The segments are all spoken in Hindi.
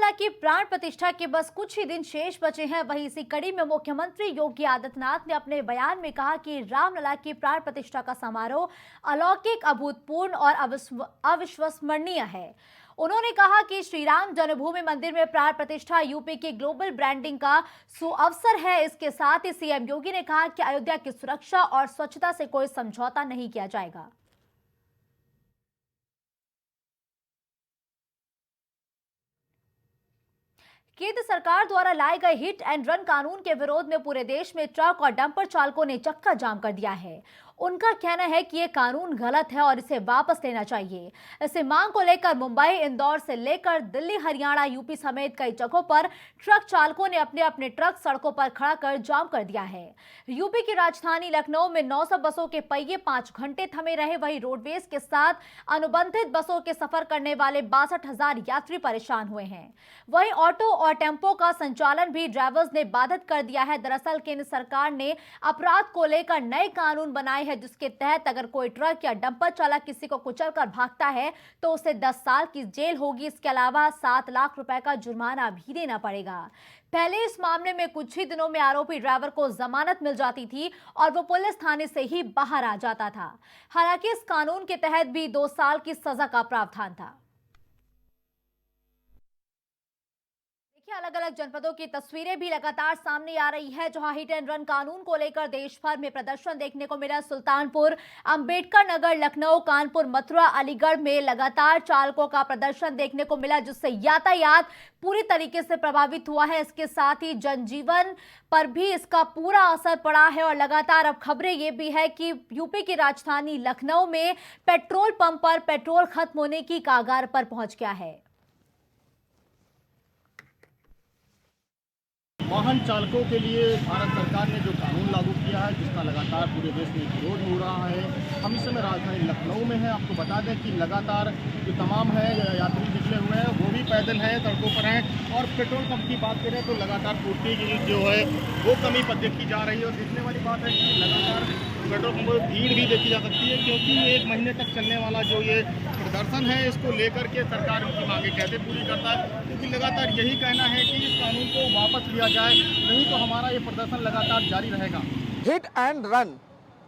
रामलला की प्राण प्रतिष्ठा के बस कुछ ही दिन शेष बचे हैं। वहीं इसी कड़ी में मुख्यमंत्री योगी आदित्यनाथ ने अपने बयान में कहा कि रामलला की प्राण प्रतिष्ठा का समारोह अलौकिक, अभूतपूर्व और अविश्वसनीय है। उन्होंने कहा कि श्री राम जन्मभूमि मंदिर में प्राण प्रतिष्ठा यूपी की ग्लोबल ब्रांडिंग का सुअवसर है। इसके साथ ही सीएम योगी ने कहा कि अयोध्या की सुरक्षा और स्वच्छता से कोई समझौता नहीं किया जाएगा। केंद्र सरकार द्वारा लाए गए हिट एंड रन कानून के विरोध में पूरे देश में ट्रक और डंपर चालकों ने चक्का जाम कर दिया है। उनका कहना है कि ये कानून गलत है और इसे वापस लेना चाहिए। इसे मांग को लेकर मुंबई, इंदौर से लेकर दिल्ली, हरियाणा, यूपी समेत कई जगहों पर ट्रक चालकों ने अपने अपने ट्रक सड़कों पर खड़ा कर जाम कर दिया है। यूपी की राजधानी लखनऊ में 900 बसों के पहिए 5 घंटे थमे रहे। वहीं रोडवेज के साथ अनुबंधित बसों के सफर करने वाले 62,000 यात्री परेशान हुए हैं। वहीं ऑटो और टेम्पो का संचालन भी ड्राइवर्स ने बाधित कर दिया है। दरअसल केंद्र सरकार ने अपराध को लेकर नए कानून बनाए हैं, जिसके तहत अगर कोई ट्रक या डंपर चालक किसी को कुचलकर भागता है तो उसे 10 साल की जेल होगी। इसके अलावा 7 लाख रुपए का जुर्माना भी देना पड़ेगा। पहले इस मामले में कुछ ही दिनों में आरोपी ड्राइवर को जमानत मिल जाती थी और वो पुलिस थाने से ही बाहर आ जाता था। हालांकि इस कानून के तहत भी 2 साल की सजा का प्रावधान था। अलग अलग जनपदों की तस्वीरें भी लगातार सामने आ रही है, जहां हिट एंड रन कानून को लेकर देश भर में प्रदर्शन देखने को मिला। सुल्तानपुर, अंबेडकर नगर, लखनऊ, कानपुर, मथुरा, अलीगढ़ में लगातार चालकों का प्रदर्शन देखने को मिला, जिससे यातायात पूरी तरीके से प्रभावित हुआ है। इसके साथ ही जनजीवन पर भी इसका पूरा असर पड़ा है और लगातार अब खबरें ये भी है कि यूपी की राजधानी लखनऊ में पेट्रोल पंप पर पेट्रोल खत्म होने की कगार पर पहुंच गया है। वाहन चालकों के लिए भारत सरकार ने जो कानून लागू किया है, जिसका लगातार पूरे देश में विरोध हो रहा है। हम इस समय राजधानी लखनऊ में हैं। आपको बता दें कि लगातार जो तमाम है यात्री निकले हुए हैं वो भी पैदल हैं, सड़कों पर हैं। और पेट्रोल पंप की बात करें तो लगातार पूर्ति की जो है वो कमी पर देखी जा रही है। और देखने वाली बात है कि लगातार पेट्रोल पंप पर भीड़ भी देखी जा सकती है, क्योंकि 1 महीने तक चलने वाला जो ये प्रदर्शन है, इसको लेकर के सरकार उनकी मांगे कैसे पूरी करता है, क्योंकि लगातार यही कहना है कि इस कानून को वापस लिया जाए, नहीं तो हमारा ये प्रदर्शन लगातार जारी रहेगा। हिट एंड रन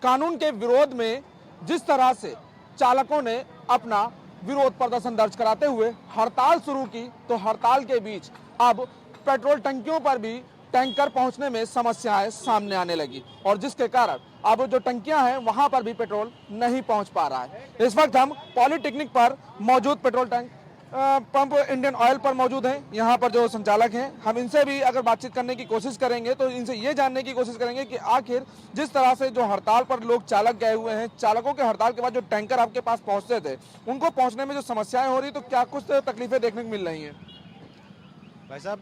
कानून के विरोध में जिस तरह से चालकों ने अपना विरोध प्रदर्शन दर्ज कराते हुए हड़ताल शुरू की, तो हड़ताल के बीच अब पेट्रोल टंकियों पर भी टैंकर पहुंचने में समस्याएं सामने आने लगी और जिसके कारण अब जो टंकियां हैं वहां पर भी पेट्रोल नहीं पहुंच पा रहा है। इस वक्त हम पॉलिटेक्निक पर मौजूद petrol tank pump Indian oil पर मौजूद हैं। यहाँ पर जो संचालक हैं, हम इनसे भी अगर बातचीत करने की कोशिश करेंगे तो इनसे ये जानने की कोशिश करेंगे कि आखिर जिस तरह से जो हड़ताल पर लोग चालक गए हुए हैं, चालकों के हड़ताल के बाद जो टैंकर आपके पास पहुंचते थे, उनको पहुंचने में जो समस्याएं हो रही, तो क्या कुछ तकलीफें देखने को मिल रही हैं? भाई साहब,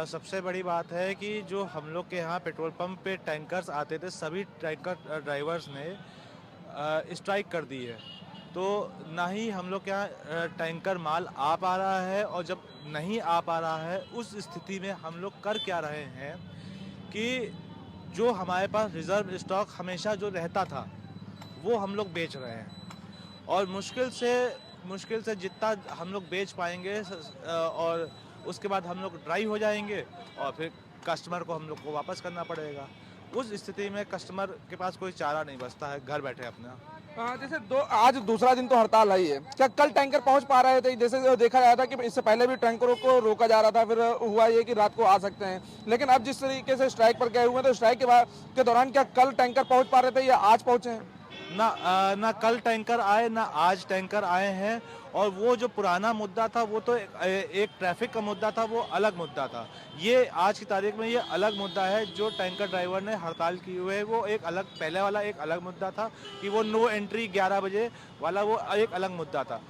सबसे बड़ी बात है कि जो हम लोग के यहाँ पेट्रोल पंप पे टैंकर्स आते थे, सभी टैंकर ड्राइवर्स ने स्ट्राइक कर दी है। तो ना ही हम लोग के यहाँ टैंकर माल आ पा रहा है, और जब नहीं आ पा रहा है उस स्थिति में हम लोग कर क्या रहे हैं कि जो हमारे पास रिज़र्व स्टॉक हमेशा जो रहता था वो हम लोग बेच रहे हैं। और मुश्किल से जितना हम लोग बेच पाएंगे और उसके बाद हम लोग ड्राई हो जाएंगे और फिर कस्टमर को हम लोग को वापस करना पड़ेगा। उस स्थिति में कस्टमर के पास कोई चारा नहीं बचता है घर बैठे अपना। जैसे आज दूसरा दिन तो हड़ताल आई है, क्या कल टैंकर पहुंच पा रहे थे? जैसे देखा जा रहा था कि इससे पहले भी टैंकरों को रोका जा रहा था, फिर हुआ ये कि रात को आ सकते हैं, लेकिन अब जिस तरीके से स्ट्राइक पर गए हुए हैं, तो स्ट्राइक के दौरान क्या कल टैंकर पहुंच पा रहे थे या आज पहुंचे हैं? ना कल टैंकर आए ना आज टैंकर आए हैं। और वो जो पुराना मुद्दा था वो तो एक ट्रैफिक का मुद्दा था, वो अलग मुद्दा था। ये आज की तारीख में ये अलग मुद्दा है। जो टैंकर ड्राइवर ने हड़ताल की हुई है वो एक अलग, पहले वाला एक अलग मुद्दा था कि वो नो एंट्री 11 बजे वाला, वो एक अलग मुद्दा था।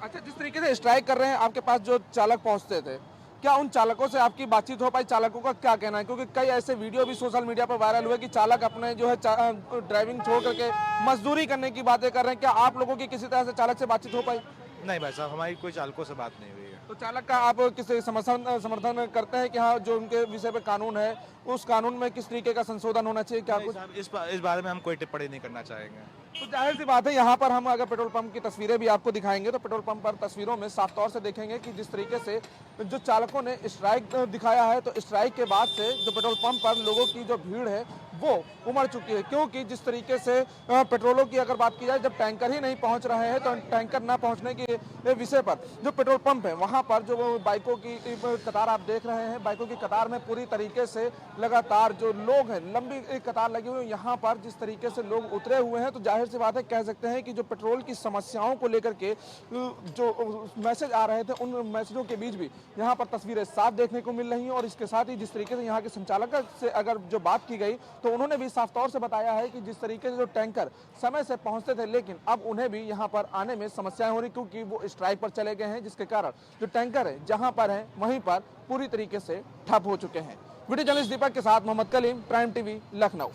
अच्छा, जिस तरीके से स्ट्राइक कर रहे हैं, आपके पास जो चालक पहुंचते थे, क्या उन चालकों से आपकी बातचीत हो पाई? चालकों का क्या कहना है? क्योंकि कई ऐसे वीडियो भी सोशल मीडिया पर वायरल हुए कि चालक अपने जो है ड्राइविंग छोड़ करके मजदूरी करने की बातें कर रहे हैं। क्या आप लोगों की किसी तरह से चालक से बातचीत हो पाई? नहीं भाई साहब, हमारी कोई चालकों से बात नहीं हुई है। तो चालक का आप किसी समर्थन करते हैं कि हाँ, जो उनके विषय पे कानून है, उस कानून में किस तरीके का संशोधन होना चाहिए? क्या कुछ इस बारे में हम कोई टिप्पणी नहीं करना चाहेंगे। तो जाहिर सी बात है, यहाँ पर हम अगर पेट्रोल पंप की तस्वीरें भी आपको दिखाएंगे तो पेट्रोल पंप पर तस्वीरों में साफ तौर से देखेंगे कि जिस तरीके से जो चालकों ने स्ट्राइक दिखाया है, तो स्ट्राइक के बाद से जो पेट्रोल पंप पर लोगों की जो भीड़ है वो उमड़ चुकी है। क्योंकि जिस तरीके से पेट्रोलों की अगर बात की जाए, जब टैंकर ही नहीं पहुंच रहे हैं, तो टैंकर ना पहुंचने के विषय पर जो पेट्रोल पंप है वहां पर जो बाइकों की कतार आप देख रहे हैं, बाइकों की कतार में पूरी तरीके से लगातार जो लोग हैं, लंबी कतार लगी हुई है। यहाँ पर जिस तरीके से लोग उतरे हुए हैं, तो जाहिर सी बात है, कह सकते हैं कि जो पेट्रोल की समस्याओं को लेकर के जो मैसेज आ रहे थे, उन मैसेजों के बीच भी यहाँ पर तस्वीरें साफ देखने को मिल रही हैं। और इसके साथ ही जिस तरीके से यहाँ के संचालक से अगर जो बात की गई, तो उन्होंने भी साफ तौर से बताया है कि जिस तरीके से जो टैंकर समय से पहुंचते थे, लेकिन अब उन्हें भी यहाँ पर आने में समस्याएं हो रही, क्योंकि वो स्ट्राइक पर चले गए हैं, जिसके कारण जो टैंकर है जहां पर है वहीं पर पूरी तरीके से ठप हो चुके हैं। वीडियो जर्नलिस्ट दीपक के साथ मोहम्मद कलीम, प्राइम टीवी, लखनऊ।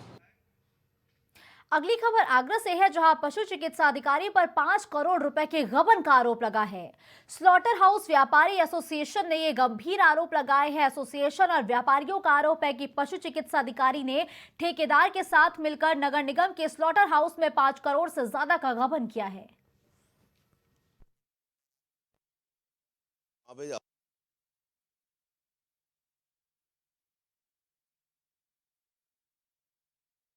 अगली खबर आगरा से है, जहां पशु चिकित्सा अधिकारी पर 5 करोड़ रुपए के गबन का आरोप लगा है। स्लॉटर हाउस व्यापारी एसोसिएशन ने ये गंभीर आरोप लगाए हैं। एसोसिएशन और व्यापारियों का आरोप है कि पशु चिकित्सा अधिकारी ने ठेकेदार के साथ मिलकर नगर निगम के स्लॉटर हाउस में 5 करोड़ से ज्यादा का गबन किया है। अबे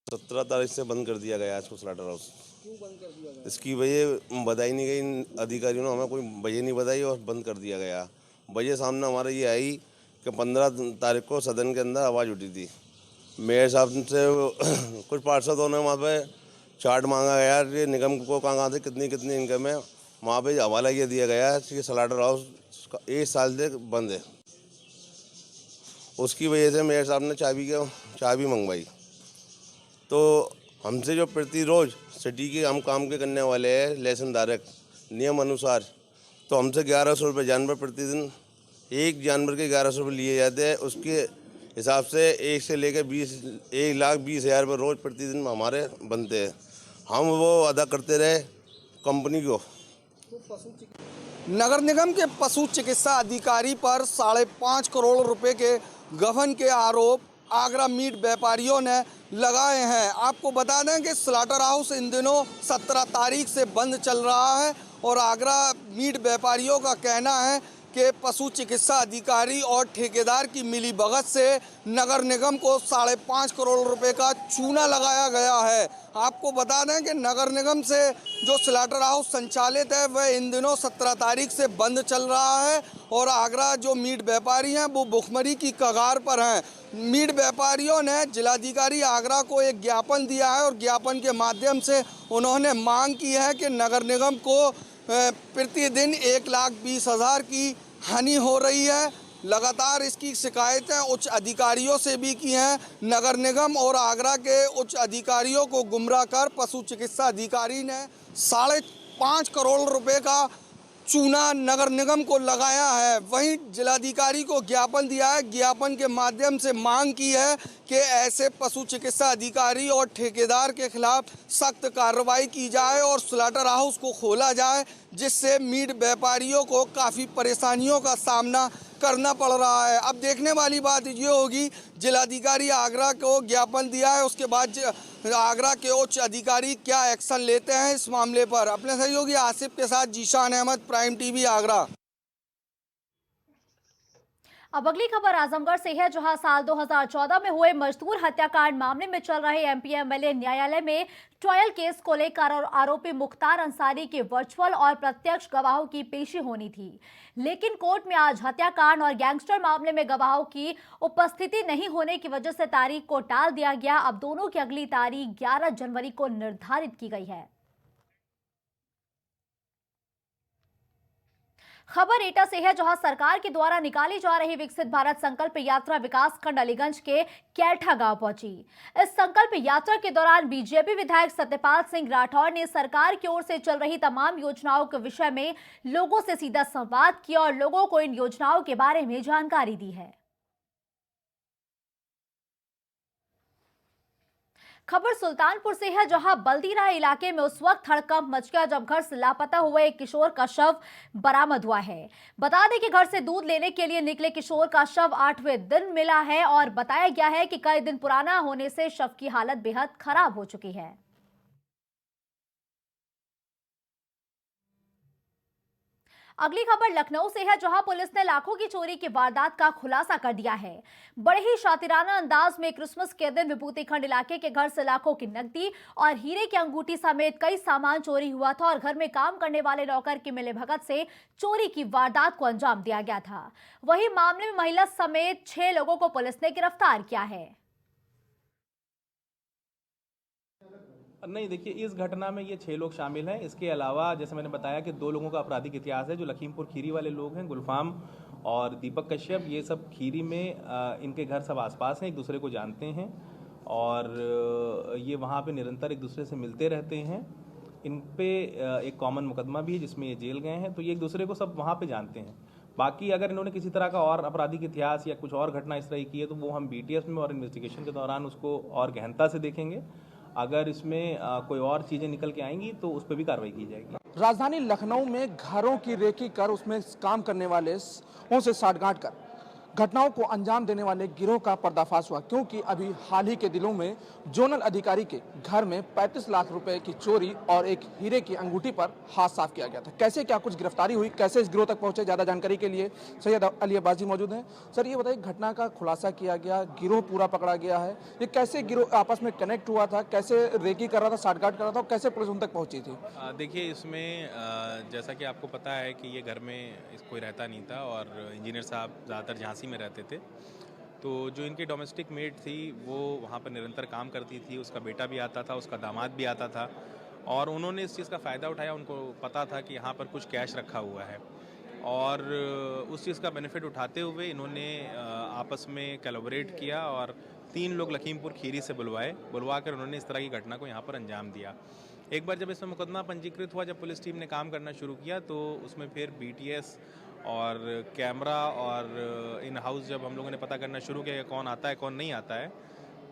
17 तारीख से बंद कर दिया गया इसको स्लॉटर हाउस। क्यों बंद कर दिया गया? इसकी वजह बताई नहीं गई, अधिकारियों ने हमें कोई वजह नहीं बताई और बंद कर दिया गया। वजह सामने हमारे ये आई कि 15 तारीख को सदन के अंदर आवाज़ उठी थी। मेयर साहब से कुछ पार्षदों ने वहाँ पे चार्ट मांगा गया कि निगम को कहाँ से कितनी कितनी इनकम है। वहाँ पे हवाला ये दिया गया है कि स्लॉटर हाउस 1 साल से बंद है। उसकी वजह से मेयर साहब ने चाबी मंगवाई। तो हमसे जो प्रतिरोज सिटी के हम काम के करने वाले हैं लाइसेंस धारक नियम अनुसार, तो हमसे 1100 रुपये जानवर प्रतिदिन, एक जानवर के 1100 रुपये लिए जाते हैं। उसके हिसाब से 1 से लेकर 1,20,000 रुपये रोज़ प्रतिदिन हमारे बनते हैं। हम वो अदा करते रहे कंपनी को। नगर निगम के पशु चिकित्सा अधिकारी पर 5.5 करोड़ रुपए के गबन के आरोप आगरा मीट व्यापारियों ने लगाए हैं। आपको बता दें कि स्लॉटर हाउस इन दिनों 17 तारीख से बंद चल रहा है और आगरा मीट व्यापारियों का कहना है कि पशु चिकित्सा अधिकारी और ठेकेदार की मिलीभगत से नगर निगम को 5.5 करोड़ रुपए का चूना लगाया गया है। आपको बता दें कि नगर निगम से जो स्लॉटर हाउस संचालित है वह इन दिनों 17 तारीख से बंद चल रहा है और आगरा जो मीट व्यापारी हैं वो भुखमरी की कगार पर हैं। मीट व्यापारियों ने जिलाधिकारी आगरा को एक ज्ञापन दिया है और ज्ञापन के माध्यम से उन्होंने मांग की है कि नगर निगम को प्रतिदिन 1,20,000 की हानि हो रही है। लगातार इसकी शिकायतें उच्च अधिकारियों से भी की हैं। नगर निगम और आगरा के उच्च अधिकारियों को गुमराह कर पशु चिकित्सा अधिकारी ने 5.5 करोड़ रुपए का चूना नगर निगम को लगाया है। वहीं जिलाधिकारी को ज्ञापन दिया है। ज्ञापन के माध्यम से मांग की है कि ऐसे पशु चिकित्सा अधिकारी और ठेकेदार के खिलाफ सख्त कार्रवाई की जाए और स्लॉटर हाउस को खोला जाए, जिससे मीट व्यापारियों को काफ़ी परेशानियों का सामना करना पड़ रहा है। अब देखने वाली बात ये होगी, जिलाधिकारी आगरा को ज्ञापन दिया है, उसके बाद आगरा के उच्च अधिकारी क्या एक्शन लेते हैं इस मामले पर। अपने सहयोगी आसिफ के साथ जीशान अहमद, प्राइम टीवी, आगरा। अब अगली खबर आजमगढ़ से है, जहां साल 2014 में हुए मजदूर हत्याकांड मामले में चल रहे एमपी एमएलए न्यायालय में ट्रायल केस को लेकर आरोपी मुख्तार अंसारी के वर्चुअल और प्रत्यक्ष गवाहों की पेशी होनी थी, लेकिन कोर्ट में आज हत्याकांड और गैंगस्टर मामले में गवाहों की उपस्थिति नहीं होने की वजह से तारीख को टाल दिया गया। अब दोनों की अगली तारीख 11 जनवरी को निर्धारित की गई है। खबर एटा से है, जहां सरकार के द्वारा निकाली जा रही विकसित भारत संकल्प यात्रा विकास खंड अलीगंज के कैठा गांव पहुंची। इस संकल्प यात्रा के दौरान बीजेपी विधायक सत्यपाल सिंह राठौर ने सरकार की ओर से चल रही तमाम योजनाओं के विषय में लोगों से सीधा संवाद किया और लोगों को इन योजनाओं के बारे में जानकारी दी है। खबर सुल्तानपुर से है, जहां बल्दीराह इलाके में उस वक्त हड़कंप मच गया जब घर से लापता हुए एक किशोर का शव बरामद हुआ है। बता दें कि घर से दूध लेने के लिए निकले किशोर का शव 8वें दिन मिला है और बताया गया है कि कई दिन पुराना होने से शव की हालत बेहद खराब हो चुकी है। अगली खबर लखनऊ से है, जहां पुलिस ने लाखों की चोरी की वारदात का खुलासा कर दिया है। बड़े ही शातिराना अंदाज में क्रिसमस के दिन विभूति खंड इलाके के घर से लाखों की नकदी और हीरे की अंगूठी समेत कई सामान चोरी हुआ था और घर में काम करने वाले नौकर की मिलीभगत से चोरी की वारदात को अंजाम दिया गया था। वहीं मामले में महिला समेत 6 लोगों को पुलिस ने गिरफ्तार किया है। नहीं, देखिए, इस घटना में ये 6 लोग शामिल हैं। इसके अलावा जैसे मैंने बताया कि 2 लोगों का आपराधिक इतिहास है जो लखीमपुर खीरी वाले लोग हैं, गुलफाम और दीपक कश्यप। ये सब खीरी में इनके घर सब आसपास हैं, एक दूसरे को जानते हैं और ये वहाँ पे निरंतर एक दूसरे से मिलते रहते हैं। इन पे एक कॉमन मुकदमा भी है जिसमें ये जेल गए हैं, तो ये एक दूसरे को सब वहाँ पे जानते हैं। बाकी अगर इन्होंने किसी तरह का और आपराधिक इतिहास या कुछ और घटना इस तरह की है तो वो हम BTS में और इन्वेस्टिगेशन के दौरान उसको और गहनता से देखेंगे। अगर इसमें कोई और चीज़ें निकल के आएंगी तो उस पर भी कार्रवाई की जाएगी। राजधानी लखनऊ में घरों की रेकी कर उसमें काम करने वाले से साठगांठ कर घटनाओं को अंजाम देने वाले गिरोह का पर्दाफाश हुआ, क्योंकि अभी हाल ही के दिनों में जोनल अधिकारी के घर में 35 लाख रुपए की चोरी और एक हीरे की अंगूठी पर हाथ साफ किया गया था। कैसे क्या कुछ गिरफ्तारी हुई, कैसे इस गिरोह तक पहुंचे, ज्यादा जानकारी के लिए सैयद अली अब्बासी मौजूद हैं। सर, ये बताइए, घटना का खुलासा किया गया, गिरोह पूरा पकड़ा गया है, ये कैसे गिरोह आपस में कनेक्ट हुआ था, कैसे रेकी कर रहा था, साठगांठ कर रहा था और कैसे पुलिस उन तक पहुंची थी? देखिए, इसमें जैसा कि आपको पता है कि ये घर में कोई रहता नहीं था और इंजीनियर साहब ज़्यादातर झांसी में रहते थे, तो जो इनकी डोमेस्टिक मेड थी वो वहाँ पर निरंतर काम करती थी। उसका बेटा भी आता था, उसका दामाद भी आता था और उन्होंने इस चीज़ का फ़ायदा उठाया। उनको पता था कि यहाँ पर कुछ कैश रखा हुआ है और उस चीज़ का बेनिफिट उठाते हुए इन्होंने आपस में कोलैबोरेट किया और 3 लोग लखीमपुर खीरी से बुलवा कर उन्होंने इस तरह की घटना को यहाँ पर अंजाम दिया। एक बार जब इसमें मुकदमा पंजीकृत हुआ, जब पुलिस टीम ने काम करना शुरू किया तो उसमें फिर BTS और कैमरा और इन हाउस जब हम लोगों ने पता करना शुरू किया कौन आता है कौन नहीं आता है,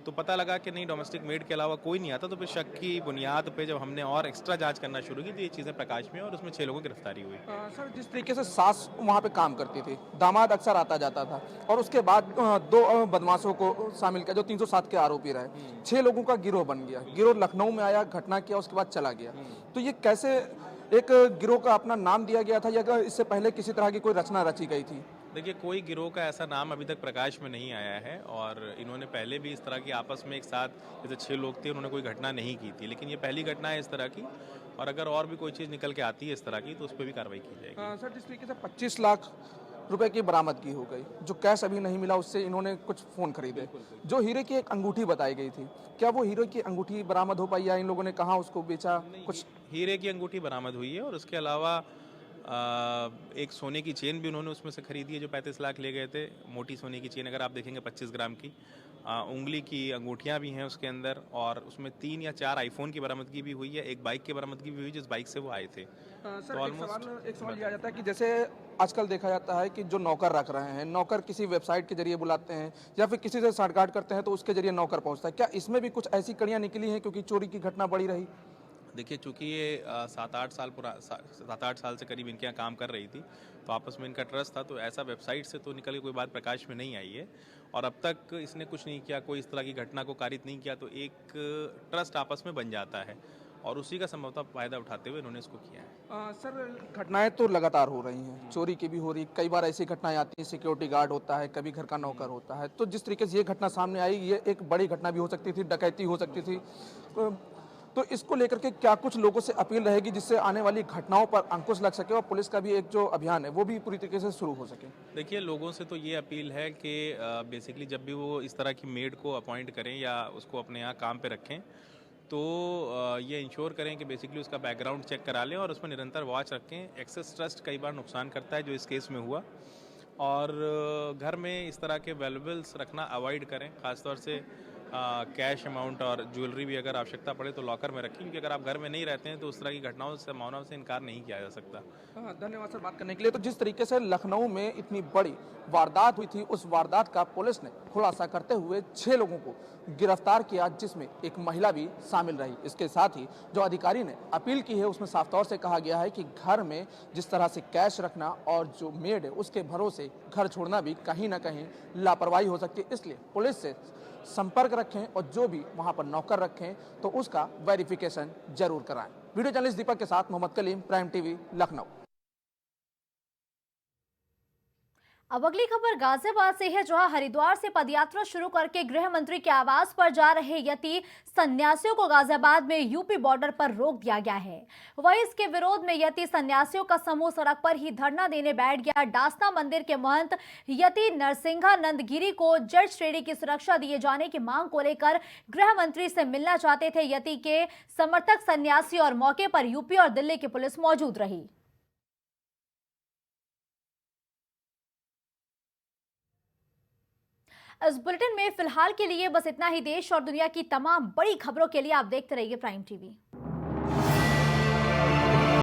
तो पता लगा कि नहीं, डोमेस्टिक मेड के अलावा कोई नहीं आता। तो फिर शक की बुनियाद पे जब हमने और एक्स्ट्रा जांच करना शुरू की तो ये चीज़ें प्रकाश में और उसमें 6 लोगों की गिरफ्तारी हुई। सर, जिस तरीके से सास वहाँ पे काम करती थी, दामाद अक्सर आता जाता था और उसके बाद 2 बदमाशों को शामिल किया जो 307 के आरोपी रहे। 6 लोगों का गिरोह बन गया। गिरोह लखनऊ में आया, घटना किया, उसके बाद चला गया। तो ये कैसे एक गिरोह का अपना नाम दिया गया था या इससे पहले किसी तरह की कोई रचना रची गई थी? देखिए, कोई गिरोह का ऐसा नाम अभी तक प्रकाश में नहीं आया है और इन्होंने पहले भी इस तरह की आपस में एक साथ जैसे 6 लोग थे, उन्होंने कोई घटना नहीं की थी, लेकिन ये पहली घटना है इस तरह की और अगर और भी कोई चीज़ निकल के आती है इस तरह की तो उस पर भी कार्रवाई की जाएगी। सर, जिस तरीके से 25 लाख रुपए की बरामदगी हो गई, जो कैश अभी नहीं मिला उससे इन्होंने कुछ फ़ोन खरीदे, जो हीरे की एक अंगूठी बताई गई थी, क्या वो हीरे की अंगूठी बरामद हो पाई या इन लोगों ने कहाँ उसको बेचा? कुछ हीरे की अंगूठी बरामद हुई है और उसके अलावा एक सोने की चेन भी उन्होंने उसमें से खरीदी है जो 35 लाख ले गए थे। मोटी सोने की चेन, अगर आप देखेंगे 25 ग्राम की। उंगली की अंगूठियां भी हैं उसके अंदर और उसमें 3 या 4 आईफोन की बरामदगी भी हुई है। एक बाइक की बरामदगी भी हुई जिस बाइक से वो आए थे। सर, एक सवाल ये आ जाता है कि जैसे आजकल देखा जाता है कि जो नौकर रख रहे हैं, नौकर किसी वेबसाइट के जरिए बुलाते हैं या फिर किसी से साठगांठ करते हैं तो उसके जरिए नौकर पहुंचता है, क्या इसमें भी कुछ ऐसी कड़ियाँ निकली हैं क्योंकि चोरी की घटना बढ़ी रही? देखिए, चूँकि ये 7-8 साल से करीब इनके यहाँ काम कर रही थी तो आपस में इनका ट्रस्ट था, तो ऐसा वेबसाइट से तो निकल के कोई बात प्रकाश में नहीं आई है और अब तक इसने कुछ नहीं किया, कोई इस तरह की घटना को कारित नहीं किया, तो एक ट्रस्ट आपस में बन जाता है और उसी का संभवतः फायदा उठाते हुए इन्होंने इसको किया है। सर, घटनाएं तो लगातार हो रही हैं, चोरी की भी हो रही, कई बार ऐसी घटनाएं आती हैं, सिक्योरिटी गार्ड होता है, कभी घर का नौकर होता है, तो जिस तरीके से ये घटना सामने आई, ये एक बड़ी घटना भी हो सकती थी, डकैती हो सकती थी, तो इसको लेकर के क्या कुछ लोगों से अपील रहेगी जिससे आने वाली घटनाओं पर अंकुश लग सके और पुलिस का भी एक जो अभियान है वो भी पूरी तरीके से शुरू हो सके? देखिए, लोगों से तो ये अपील है कि बेसिकली जब भी वो इस तरह की मेड को अपॉइंट करें या उसको अपने यहाँ काम पे रखें तो ये इंश्योर करें कि बेसिकली उसका बैकग्राउंड चेक करा लें और उसमें निरंतर वॉच रखें। एक्सेस ट्रस्ट कई बार नुकसान करता है, जो इस केस में हुआ, और घर में इस तरह के वैल्यूएबल्स रखना अवॉइड करें, खासतौर से कैश अमाउंट और ज्वेलरी भी अगर आवश्यकता पड़े तो लॉकर में रखें, क्योंकि अगर आप घर में नहीं रहते हैं तो उस तरह की घटनाओं से संभावनाओं से इनकार नहीं किया जा सकता। धन्यवाद सर बात करने के लिए। तो जिस तरीके से लखनऊ में इतनी बड़ी वारदात हुई थी, उस वारदात का पुलिस ने खुलासा करते हुए 6 लोगों को गिरफ्तार किया, जिसमें एक महिला भी शामिल रही। इसके साथ ही जो अधिकारी ने अपील की है उसमें साफ तौर से कहा गया है कि घर में जिस तरह से कैश रखना और जो मेड है उसके भरोसे घर छोड़ना भी कहीं ना कहीं लापरवाही हो सकती है, इसलिए पुलिस से संपर्क रखें और जो भी वहां पर नौकर रखें तो उसका वेरिफिकेशन जरूर कराएं। वीडियो जर्नलिस्ट दीपक के साथ मोहम्मद कलीम, प्राइम टीवी, लखनऊ। अब अगली खबर गाजियाबाद से है, जहां हरिद्वार से पदयात्रा शुरू करके गृह मंत्री के आवास पर जा रहे यति सन्यासियों को गाजियाबाद में यूपी बॉर्डर पर रोक दिया गया है। वहीं इसके विरोध में यति सन्यासियों का समूह सड़क पर ही धरना देने बैठ गया। डासना मंदिर के महंत यति नरसिंहानंद गिरी को जज श्रेणी की सुरक्षा दिए जाने की मांग को लेकर गृह मंत्री से मिलना चाहते थे। यति के समर्थक सन्यासी और मौके पर यूपी और दिल्ली की पुलिस मौजूद रही। इस बुलेटिन में फिलहाल के लिए बस इतना ही। देश और दुनिया की तमाम बड़ी खबरों के लिए आप देखते रहिए प्राइम टीवी।